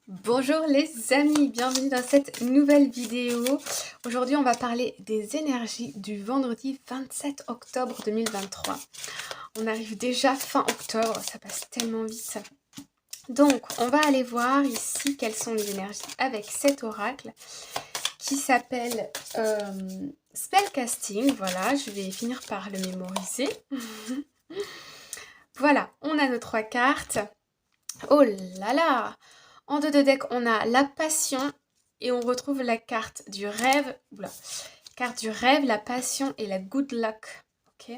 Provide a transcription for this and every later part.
Bonjour les amis, bienvenue dans cette nouvelle vidéo. Aujourd'hui on va parler des énergies du vendredi 27 octobre 2023. On arrive déjà fin octobre, ça passe tellement vite. Donc on va aller voir ici quelles sont les énergies avec cet oracle qui s'appelle Spellcasting. Voilà, je vais finir par le mémoriser. Voilà, on a nos 3 cartes. Oh là là! En dos de deck, on a la passion et on retrouve la carte du rêve. Oula. Carte du rêve, la passion et la good luck. Ok.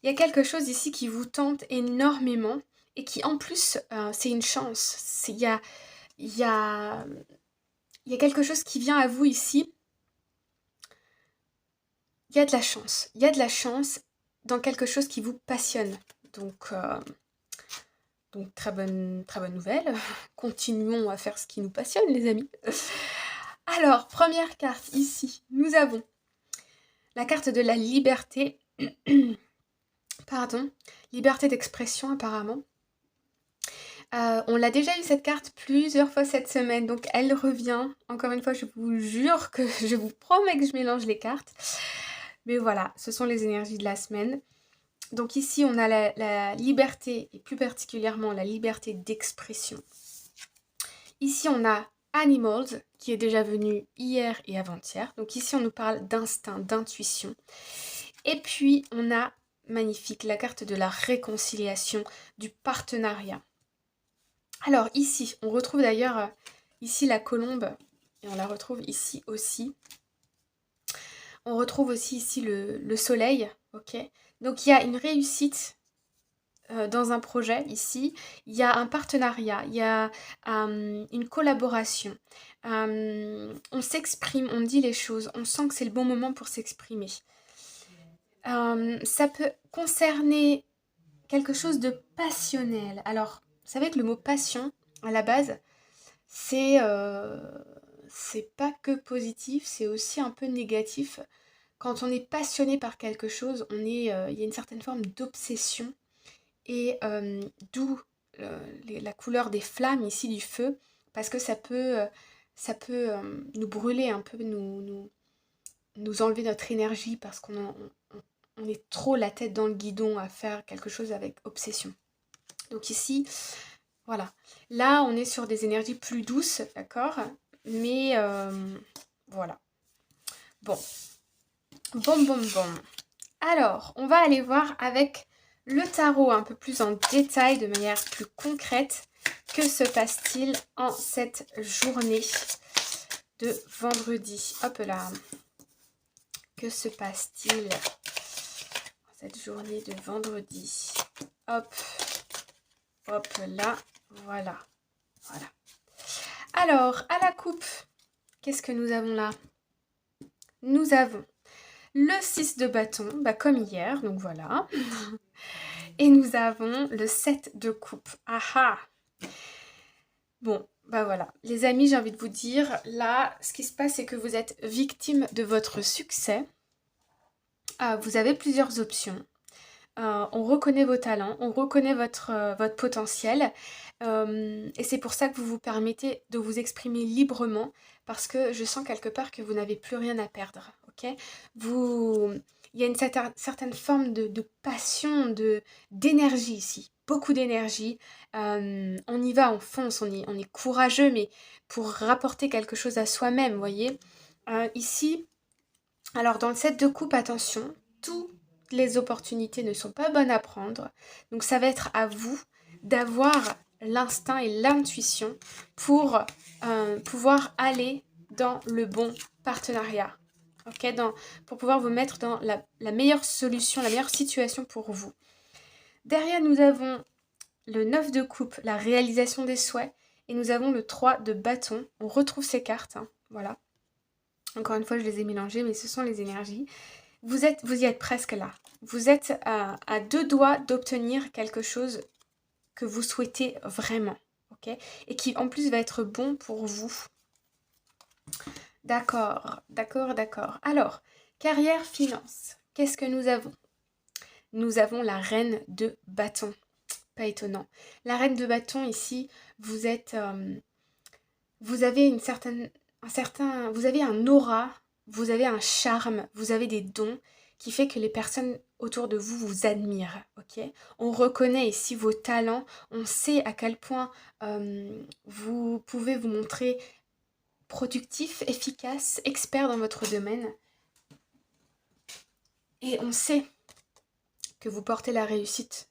Il y a quelque chose ici qui vous tente énormément et qui en plus, c'est une chance. Il y a, il y a quelque chose qui vient à vous ici. Il y a de la chance. Il y a de la chance dans quelque chose qui vous passionne. Donc très bonne nouvelle. Continuons à faire ce qui nous passionne, les amis. Alors, première carte ici, nous avons la carte de la liberté. Pardon, liberté d'expression apparemment. On l'a déjà eu cette carte plusieurs fois cette semaine, donc elle revient. Encore une fois, je vous jure que je vous promets que je mélange les cartes. Mais voilà, ce sont les énergies de la semaine. Donc ici, on a la liberté, et plus particulièrement la liberté d'expression. Ici, on a Animals, qui est déjà venu hier et avant-hier. Donc ici, on nous parle d'instinct, d'intuition. Et puis, on a, magnifique, la carte de la réconciliation, du partenariat. Alors ici, on retrouve d'ailleurs ici la colombe, et on la retrouve ici aussi. On retrouve aussi ici le soleil, ok. Donc il y a une réussite dans un projet ici, il y a un partenariat, il y a une collaboration. On s'exprime, on dit les choses, on sent que c'est le bon moment pour s'exprimer. Ça peut concerner quelque chose de passionnel. Alors, vous savez que le mot passion, à la base, c'est pas que positif, c'est aussi un peu négatif. Quand on est passionné par quelque chose, il y a une certaine forme d'obsession. Et d'où la couleur des flammes ici du feu, parce que ça peut nous brûler un peu, nous enlever notre énergie, parce on est trop la tête dans le guidon à faire quelque chose avec obsession. Donc ici, voilà. Là, on est sur des énergies plus douces, d'accord. Mais voilà. Bon. Bon. Alors, on va aller voir avec le tarot un peu plus en détail, de manière plus concrète. Que se passe-t-il en cette journée de vendredi? Hop là. Que se passe-t-il en cette journée de vendredi? Hop. Hop là. Voilà. Alors, à la coupe, qu'est-ce que nous avons là? Nous avons le 6 de bâton, comme hier, donc voilà. Et nous avons le 7 de coupe. Ah. Bon, voilà. Les amis, j'ai envie de vous dire, là, ce qui se passe, c'est que vous êtes victime de votre succès. Vous avez plusieurs options. On reconnaît vos talents, on reconnaît votre potentiel. Et c'est pour ça que vous vous permettez de vous exprimer librement, parce que je sens quelque part que vous n'avez plus rien à perdre. Ok. Il y a une certaine forme de passion, d'énergie ici. Beaucoup d'énergie. On y va, on fonce, on est courageux, mais pour rapporter quelque chose à soi-même, vous voyez. Ici, alors dans le set de coupe, attention, toutes les opportunités ne sont pas bonnes à prendre. Donc ça va être à vous d'avoir l'instinct et l'intuition pour pouvoir aller dans le bon partenariat. Ok, pour pouvoir vous mettre dans la meilleure solution, la meilleure situation pour vous. Derrière, nous avons le 9 de coupe, la réalisation des souhaits. Et nous avons le 3 de bâton. On retrouve ces cartes, hein, voilà. Encore une fois, je les ai mélangées, mais ce sont les énergies. Vous y êtes presque là. Vous êtes à 2 doigts d'obtenir quelque chose que vous souhaitez vraiment, ok? Et qui en plus va être bon pour vous. D'accord. Alors, carrière, finance. Qu'est-ce que nous avons? Nous avons la reine de bâton. Pas étonnant. La reine de bâton ici, vous êtes vous avez vous avez un aura, vous avez un charme, vous avez des dons qui fait que les personnes autour de vous vous admirent, ok? On reconnaît ici vos talents, on sait à quel point vous pouvez vous montrer productif, efficace, expert dans votre domaine. Et on sait que vous portez la réussite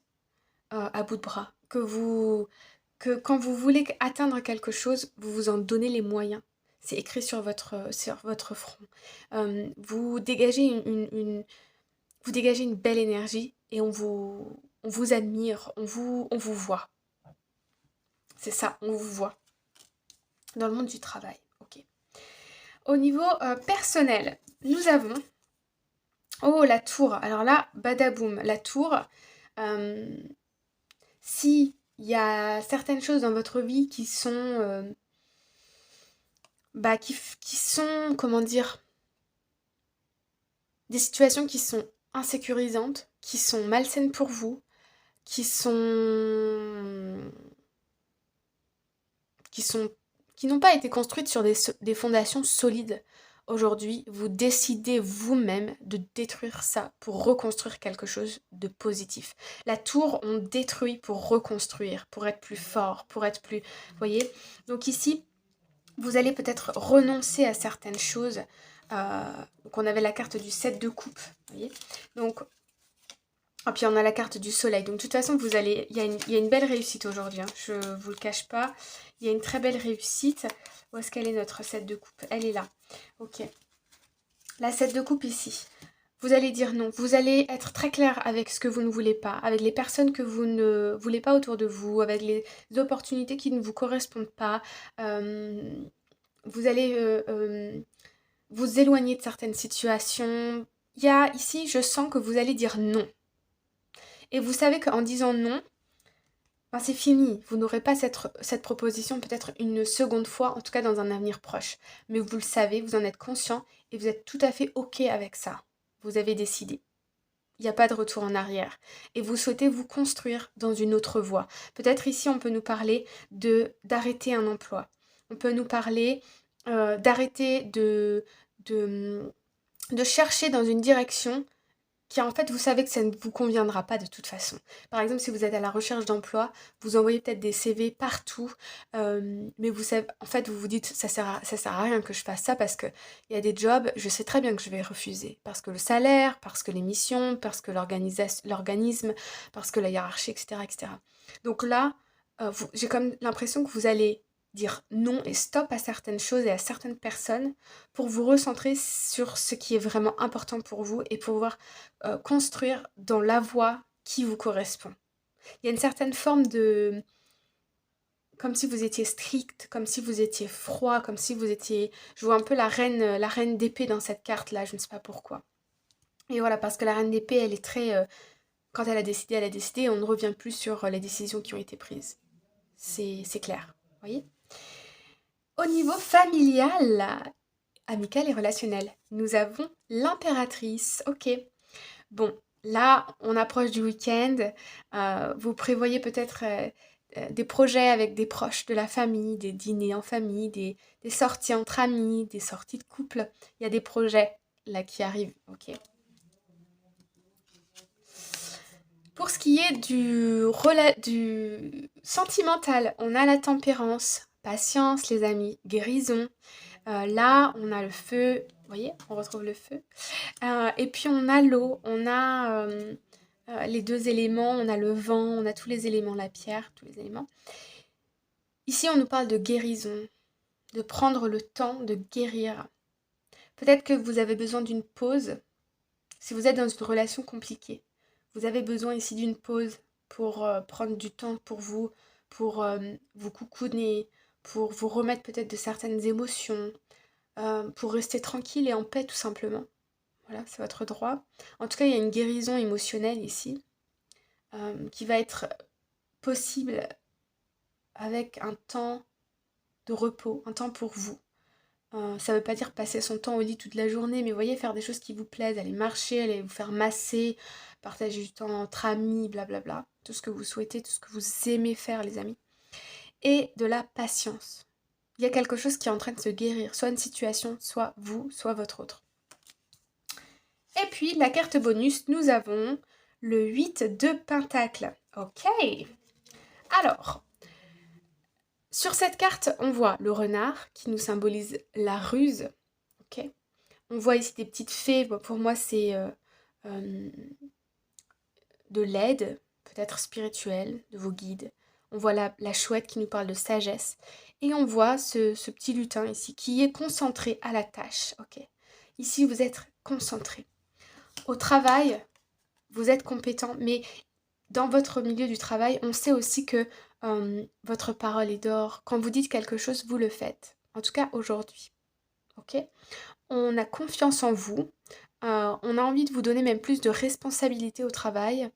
à bout de bras, que quand vous voulez atteindre quelque chose, vous vous en donnez les moyens. C'est écrit sur votre front. Vous dégagez vous dégagez une belle énergie et on vous admire, on vous voit. C'est ça, on vous voit. Dans le monde du travail, ok. Au niveau personnel, nous avons... Oh, la tour. Alors là, badaboum, la tour. Si il y a certaines choses dans votre vie qui sont... qui sont, comment dire, des situations qui sont insécurisantes, qui sont malsaines pour vous, qui sont... qui sont... qui n'ont pas été construites sur des fondations solides. Aujourd'hui, vous décidez vous-même de détruire ça pour reconstruire quelque chose de positif. La tour, on détruit pour reconstruire, pour être plus fort, pour être plus... Vous voyez? Donc ici, vous allez peut-être renoncer à certaines choses. Donc on avait la carte du 7 de coupe, vous voyez. Donc, et puis on a la carte du soleil. Donc de toute façon, il y a une belle réussite aujourd'hui, hein, je vous le cache pas. Il y a une très belle réussite. Où est-ce qu'elle est notre 7 de coupe? Elle est là. Ok. La 7 de coupe ici. Vous allez dire non. Vous allez être très clair avec ce que vous ne voulez pas, avec les personnes que vous ne voulez pas autour de vous, avec les opportunités qui ne vous correspondent pas. Vous allez vous éloigner de certaines situations. Il y a ici, je sens que vous allez dire non. Et vous savez qu'en disant non, ben c'est fini. Vous n'aurez pas cette proposition peut-être une seconde fois, en tout cas dans un avenir proche. Mais vous le savez, vous en êtes conscient et vous êtes tout à fait OK avec ça. Vous avez décidé. Il n'y a pas de retour en arrière. Et vous souhaitez vous construire dans une autre voie. Peut-être ici, on peut nous parler d'arrêter un emploi. On peut nous parler d'arrêter de chercher dans une direction qui en fait vous savez que ça ne vous conviendra pas de toute façon. Par exemple, si vous êtes à la recherche d'emploi, vous envoyez peut-être des CV partout, mais vous savez, en fait vous vous dites ça sert à rien que je fasse ça parce que il y a des jobs, je sais très bien que je vais refuser. Parce que le salaire, parce que les missions, parce que l'organisme, parce que la hiérarchie, etc. etc. Donc là, j'ai comme l'impression que vous allez dire non et stop à certaines choses et à certaines personnes pour vous recentrer sur ce qui est vraiment important pour vous et pouvoir construire dans la voie qui vous correspond. Il y a une certaine forme de... comme si vous étiez strict, comme si vous étiez froid, comme si vous étiez... Je vois un peu la reine d'épée dans cette carte-là, je ne sais pas pourquoi. Et voilà, parce que la reine d'épée, elle est très... quand elle a décidé, on ne revient plus sur les décisions qui ont été prises. C'est clair, vous voyez? Au niveau familial, amical et relationnel, nous avons l'impératrice. Ok. Bon, là, on approche du week-end. Vous prévoyez peut-être des projets avec des proches de la famille, des dîners en famille, des sorties entre amis, des sorties de couple. Il y a des projets là qui arrivent. Ok. Pour ce qui est du sentimental, on a la tempérance, patience les amis, guérison. Là, on a le feu. Vous voyez, on retrouve le feu. Et puis on a l'eau, on a les deux éléments, on a le vent, on a tous les éléments, la pierre, tous les éléments. Ici, on nous parle de guérison, de prendre le temps de guérir. Peut-être que vous avez besoin d'une pause. Si vous êtes dans une relation compliquée, vous avez besoin ici d'une pause pour prendre du temps pour vous coucouner, pour vous remettre peut-être de certaines émotions, pour rester tranquille et en paix tout simplement. Voilà, c'est votre droit. En tout cas, il y a une guérison émotionnelle ici qui va être possible avec un temps de repos, un temps pour vous. Ça ne veut pas dire passer son temps au lit toute la journée, mais voyez, faire des choses qui vous plaisent, aller marcher, aller vous faire masser, partager du temps entre amis, blablabla. Tout ce que vous souhaitez, tout ce que vous aimez faire, les amis. Et de la patience. Il y a quelque chose qui est en train de se guérir, soit une situation, soit vous, soit votre autre. Et puis, la carte bonus, nous avons le 8 de Pentacle. Ok. Alors, sur cette carte, on voit le renard qui nous symbolise la ruse. Ok. On voit ici des petites fées. Bon, pour moi, c'est euh, de l'aide, peut-être spirituelle, de vos guides. On voit la chouette qui nous parle de sagesse. Et on voit ce petit lutin ici qui est concentré à la tâche. Ok. Ici, vous êtes concentré. Au travail, vous êtes compétent, mais dans votre milieu du travail, on sait aussi que votre parole est d'or. Quand vous dites quelque chose, vous le faites. En tout cas, aujourd'hui. Ok. On a confiance en vous. On a envie de vous donner même plus de responsabilité au travail.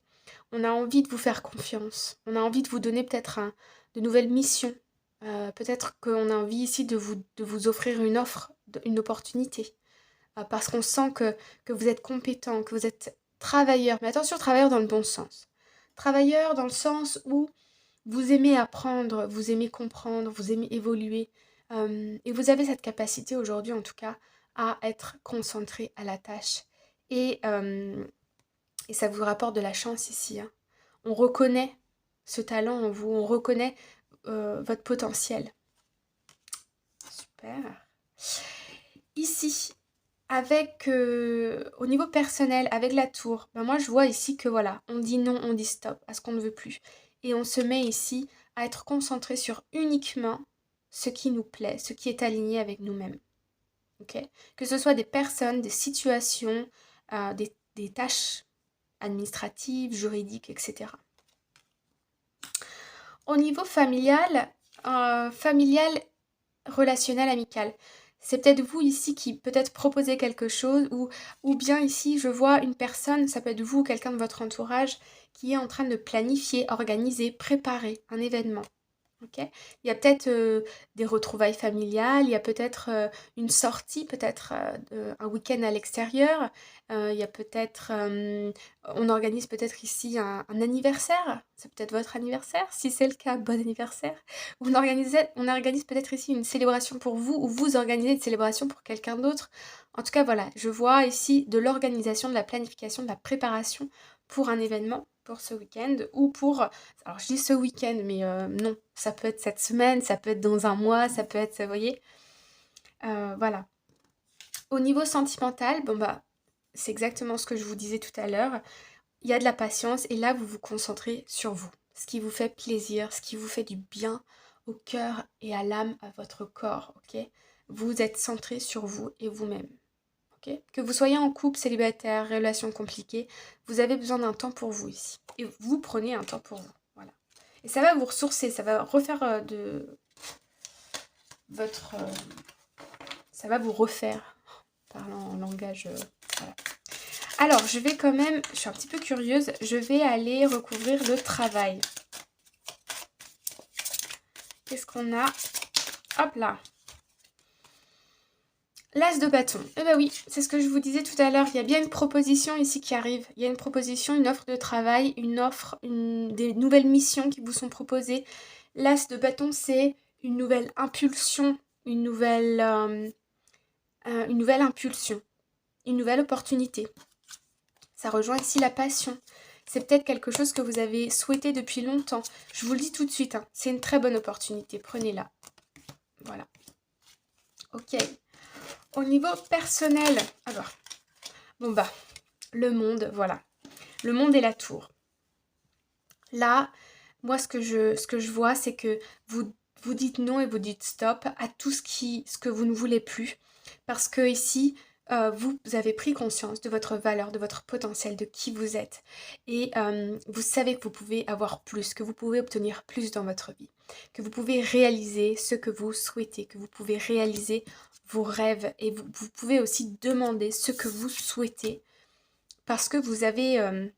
On a envie de vous faire confiance. On a envie de vous donner peut-être de nouvelles missions. Peut-être qu'on a envie ici de vous offrir une offre, une opportunité. Parce qu'on sent que vous êtes compétent, que vous êtes travailleur. Mais attention, travailleur dans le bon sens. Travailleur dans le sens où vous aimez apprendre, vous aimez comprendre, vous aimez évoluer. Et vous avez cette capacité aujourd'hui, en tout cas, à être concentré à la tâche. Et ça vous rapporte de la chance ici, hein. On reconnaît ce talent en vous, on reconnaît votre potentiel. Super. Ici, avec au niveau personnel, avec la tour, ben moi je vois ici que voilà, on dit non, on dit stop à ce qu'on ne veut plus. Et on se met ici à être concentré sur uniquement ce qui nous plaît, ce qui est aligné avec nous-mêmes. Okay, que ce soit des personnes, des situations, des tâches administratives, juridiques, etc. Au niveau familial, familial, relationnel, amical. C'est peut-être vous ici qui peut-être proposez quelque chose ou bien ici je vois une personne, ça peut être vous ou quelqu'un de votre entourage qui est en train de planifier, organiser, préparer un événement. Ok. Il y a peut-être des retrouvailles familiales, il y a peut-être une sortie, peut-être un week-end à l'extérieur, il y a peut-être, on organise peut-être ici un anniversaire, c'est peut-être votre anniversaire, si c'est le cas, bon anniversaire. On organise peut-être ici une célébration pour vous ou vous organisez une célébration pour quelqu'un d'autre. En tout cas, voilà, je vois ici de l'organisation, de la planification, de la préparation pour un événement, pour ce week-end ou pour alors je dis ce week-end, mais non, ça peut être cette semaine, ça peut être dans un mois, ça peut être, vous voyez, voilà. Au niveau sentimental, bon bah, c'est exactement ce que je vous disais tout à l'heure. Il y a de la patience et là, vous vous concentrez sur vous. Ce qui vous fait plaisir, ce qui vous fait du bien au cœur et à l'âme, à votre corps, ok? Vous êtes centré sur vous et vous-même. Okay. Que vous soyez en couple, célibataire, relation compliquée, vous avez besoin d'un temps pour vous ici. Et vous prenez un temps pour vous. Voilà. Et ça va vous ressourcer, ça va refaire de votre... ça va vous refaire, parlant en langage... voilà. Alors, je vais quand même, je suis un petit peu curieuse, je vais aller recouvrir le travail. Qu'est-ce qu'on a? Hop là. L'as de bâton. Eh ben oui, c'est ce que je vous disais tout à l'heure. Il y a bien une proposition ici qui arrive. Il y a une proposition, une offre de travail, une offre, des nouvelles missions qui vous sont proposées. L'as de bâton, c'est une nouvelle impulsion, une nouvelle impulsion, une nouvelle opportunité. Ça rejoint ici la passion. C'est peut-être quelque chose que vous avez souhaité depuis longtemps. Je vous le dis tout de suite, hein, c'est une très bonne opportunité. Prenez-la. Voilà. Ok. Au niveau personnel, alors, bon bah, le monde, voilà. Le monde et la tour. Là, moi, ce que je vois, c'est que vous dites non et vous dites stop à tout ce que vous ne voulez plus. Parce que ici, vous avez pris conscience de votre valeur, de votre potentiel, de qui vous êtes. Et vous savez que vous pouvez avoir plus, que vous pouvez obtenir plus dans votre vie. Que vous pouvez réaliser ce que vous souhaitez, que vous pouvez réaliser vos rêves. Et vous pouvez aussi demander ce que vous souhaitez. Parce que vous avez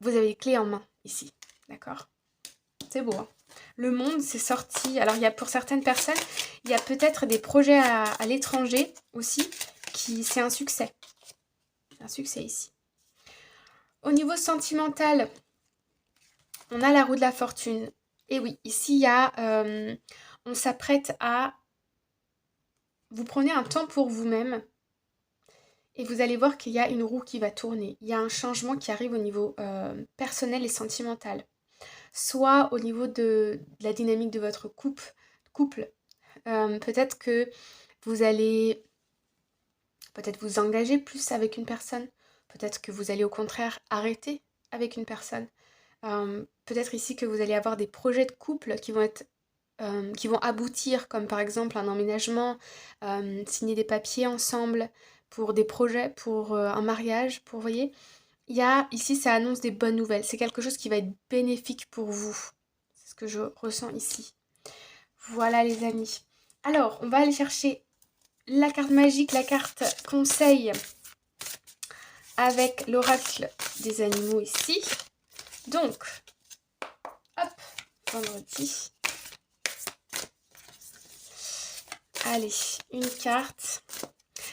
les clés en main ici. D'accord? C'est beau, hein? Le monde, c'est sorti. Alors, il y a pour certaines personnes, il y a peut-être des projets à l'étranger aussi, c'est un succès. Un succès ici. Au niveau sentimental, on a la roue de la fortune. Et oui, ici, il y a... on s'apprête à... Vous prenez un temps pour vous-même et vous allez voir qu'il y a une roue qui va tourner. Il y a un changement qui arrive au niveau personnel et sentimental. Soit au niveau de la dynamique de votre couple. Peut-être que vous allez peut-être vous engager plus avec une personne. Peut-être que vous allez au contraire arrêter avec une personne. Peut-être ici que vous allez avoir des projets de couple qui vont aboutir, comme par exemple un emménagement, signer des papiers ensemble pour des projets, pour un mariage, pour, vous voyez. Il y a, ici, ça annonce des bonnes nouvelles. C'est quelque chose qui va être bénéfique pour vous. C'est ce que je ressens ici. Voilà les amis. Alors, on va aller chercher la carte magique, la carte conseil avec l'oracle des animaux ici. Donc, hop, vendredi. Allez, une carte.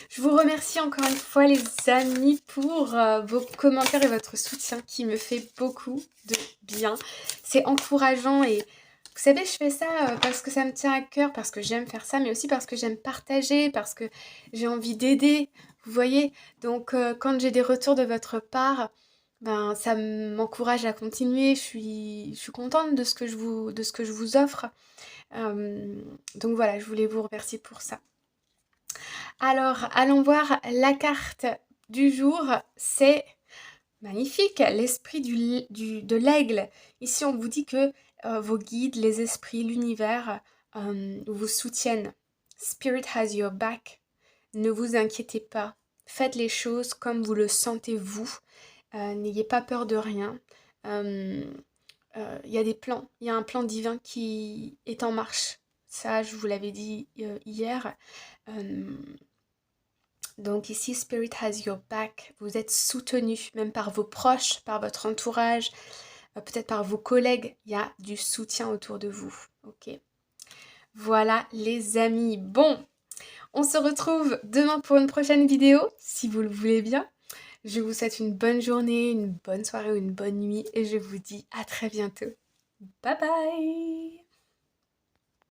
Je vous remercie encore une fois les amis pour vos commentaires et votre soutien qui me fait beaucoup de bien. C'est encourageant et vous savez, je fais ça parce que ça me tient à cœur, parce que j'aime faire ça, mais aussi parce que j'aime partager, parce que j'ai envie d'aider, vous voyez. Donc quand j'ai des retours de votre part, ben, ça m'encourage à continuer. Je suis contente de ce que je vous offre. Donc voilà, je voulais vous remercier pour ça. Alors, allons voir la carte du jour. C'est magnifique, l'esprit de l'aigle. Ici, on vous dit que vos guides, les esprits, l'univers vous soutiennent. Spirit has your back. Ne vous inquiétez pas. Faites les choses comme vous le sentez vous. N'ayez pas peur de rien. Il y a des plans. Il y a un plan divin qui est en marche. Ça, je vous l'avais dit hier. Donc ici, Spirit has your back. Vous êtes soutenu, même par vos proches, par votre entourage, peut-être par vos collègues. Il y a du soutien autour de vous. Ok. Voilà les amis. Bon, on se retrouve demain pour une prochaine vidéo, si vous le voulez bien. Je vous souhaite une bonne journée, une bonne soirée ou une bonne nuit et je vous dis à très bientôt. Bye bye!